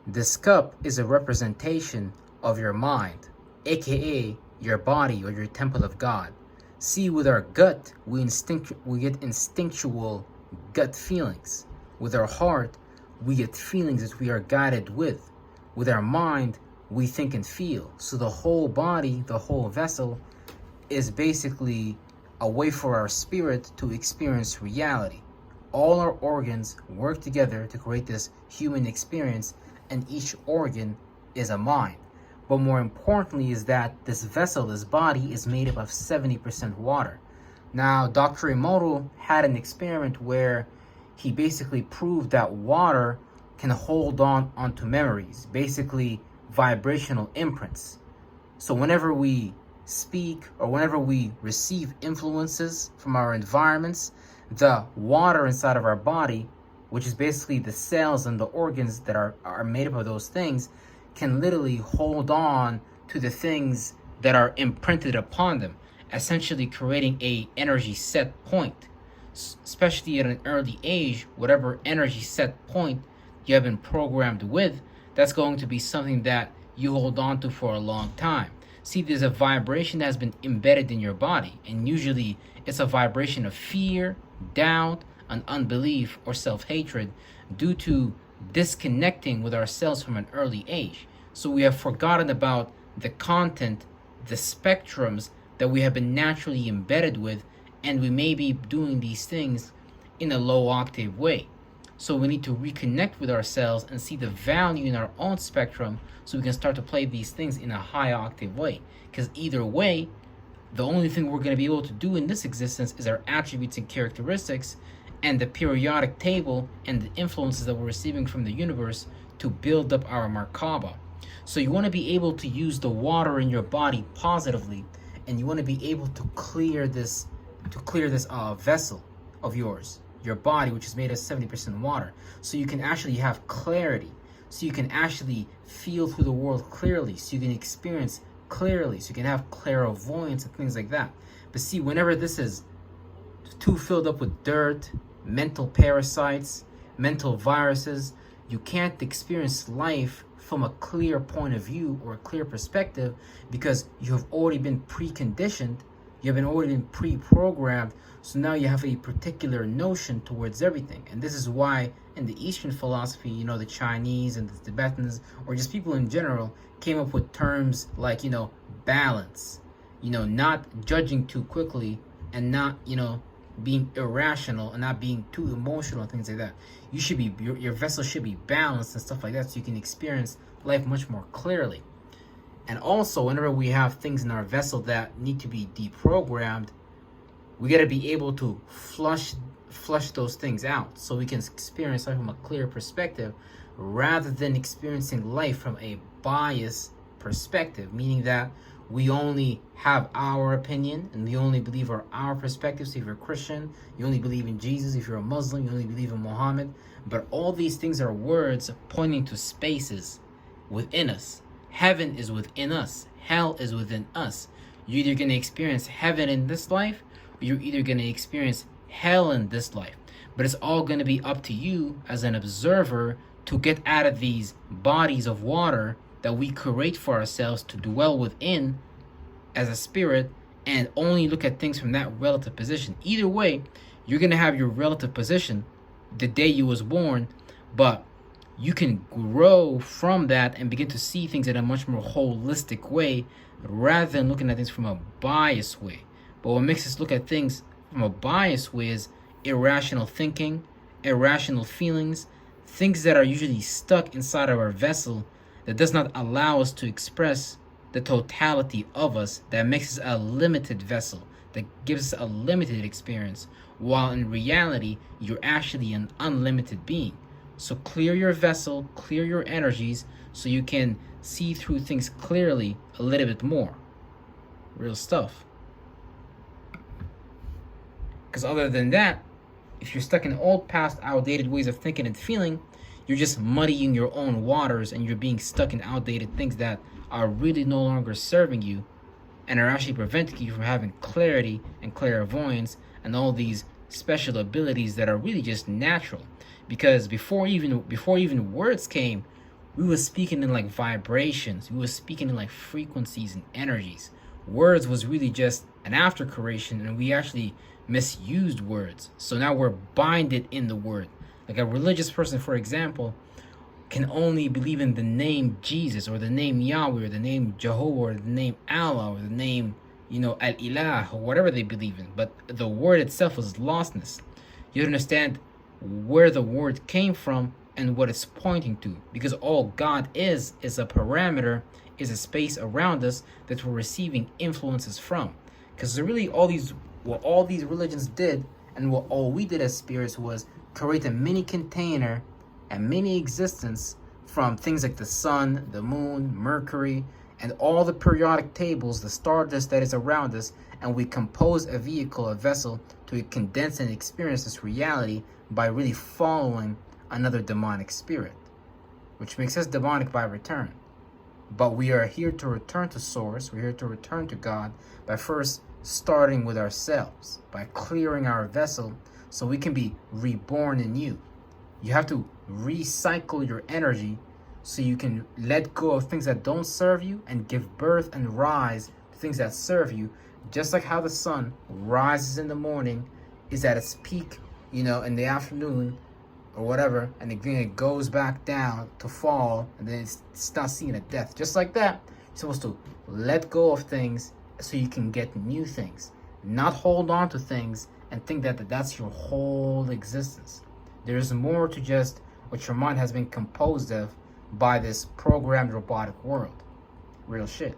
This cup is a representation of your mind, aka your body or your temple of God. See, with our gut, we get instinctual gut feelings. With our heart, we get feelings that we are guided with. With our mind, we think and feel. So the whole body, the whole vessel, is basically a way for our spirit to experience reality. All our organs work together to create this human experience, and each organ is a mind. But more importantly is that this vessel, this body, is made up of 70% water. Now, Dr. Emoto had an experiment where he basically proved that water can hold on onto memories, basically vibrational imprints. So whenever we speak or whenever we receive influences from our environments, the water inside of our body, which is basically the cells and the organs that are made up of those things, can literally hold on to the things that are imprinted upon them, essentially creating a energy set point. Especially at an early age, whatever energy set point you have been programmed with, that's going to be something that you hold on to for a long time. See, there's a vibration that has been embedded in your body, and usually it's a vibration of fear, doubt, and unbelief or self-hatred due to disconnecting with ourselves from an early age. So we have forgotten about the content, the spectrums that we have been naturally embedded with, and we may be doing these things in a low octave way. So we need to reconnect with ourselves and see the value in our own spectrum so we can start to play these things in a high octave way. Because either way, the only thing we're going to be able to do in this existence is our attributes and characteristics and the periodic table and the influences that we're receiving from the universe to build up our Merkaba. So you want to be able to use the water in your body positively, and you want to be able to clear this vessel of yours, your body, which is made of 70% water, so you can actually have clarity, so you can actually feel through the world clearly, so you can experience clearly, so you can have clairvoyance and things like that. But see, whenever this is too filled up with dirt, mental parasites, mental viruses, you can't experience life from a clear point of view or a clear perspective, because you have already been preconditioned, you have already been pre-programmed. So now you have a particular notion towards everything. And this is why in the Eastern philosophy, the Chinese and the Tibetans, or just people in general, came up with terms like, balance, not judging too quickly, and not, being irrational and not being too emotional and things like that. You should be, your vessel should be balanced and stuff like that, so you can experience life much more clearly. And also, whenever we have things in our vessel that need to be deprogrammed, we got to be able to flush those things out so we can experience life from a clear perspective, rather than experiencing life from a biased perspective, meaning that we only have our opinion and we only believe our perspectives. So if you're a Christian, you only believe in Jesus. If you're a Muslim, you only believe in Muhammad. But all these things are words pointing to spaces within us. Heaven is within us. Hell is within us. You're either going to experience heaven in this life, or you're either going to experience hell in this life. But it's all going to be up to you as an observer to get out of these bodies of water that we create for ourselves to dwell within as a spirit, and only look at things from that relative position. Either way, you're going to have your relative position the day you was born, but you can grow from that and begin to see things in a much more holistic way, rather than looking at things from a biased way. But what makes us look at things from a biased way is irrational thinking, irrational feelings, things that are usually stuck inside of our vessel that does not allow us to express the totality of us, that makes us a limited vessel, that gives us a limited experience, while in reality, you're actually an unlimited being. So clear your vessel, clear your energies, so you can see through things clearly a little bit more. Real stuff. Because other than that, if you're stuck in old, past, outdated ways of thinking and feeling, you're just muddying your own waters, and you're being stuck in outdated things that are really no longer serving you and are actually preventing you from having clarity and clairvoyance and all these special abilities that are really just natural. Because before even words came, We were speaking in like vibrations. We were speaking in like frequencies and energies. Words was really just an after creation, and we actually misused words. So now we're binded in the word. Like a religious person, for example, can only believe in the name Jesus or the name Yahweh or the name Jehovah or the name Allah or the name, Al-Ilah or whatever they believe in. But the word itself is lostness. You understand where the word came from and what it's pointing to, because all God is a parameter, is a space around us that we're receiving influences from. Because really what all these religions did, and what all we did as spirits, was create a mini container, a mini existence from things like the sun, the moon, Mercury, and all the periodic tables, the stardust that is around us, and we compose a vehicle, a vessel, to condense and experience this reality by really following another demonic spirit, which makes us demonic by return. But we are here to return to source. We're here to return to God by first starting with ourselves, by clearing our vessel so we can be reborn in you. You have to recycle your energy so you can let go of things that don't serve you and give birth and rise to things that serve you. Just like how the sun rises in the morning, is at its peak, in the afternoon or whatever, and then it goes back down to fall, and then it's not seeing a death. Just like that, you're supposed to let go of things so you can get new things, not hold on to things and think that that's your whole existence. There's more to just what your mind has been composed of by this programmed robotic world. Real shit.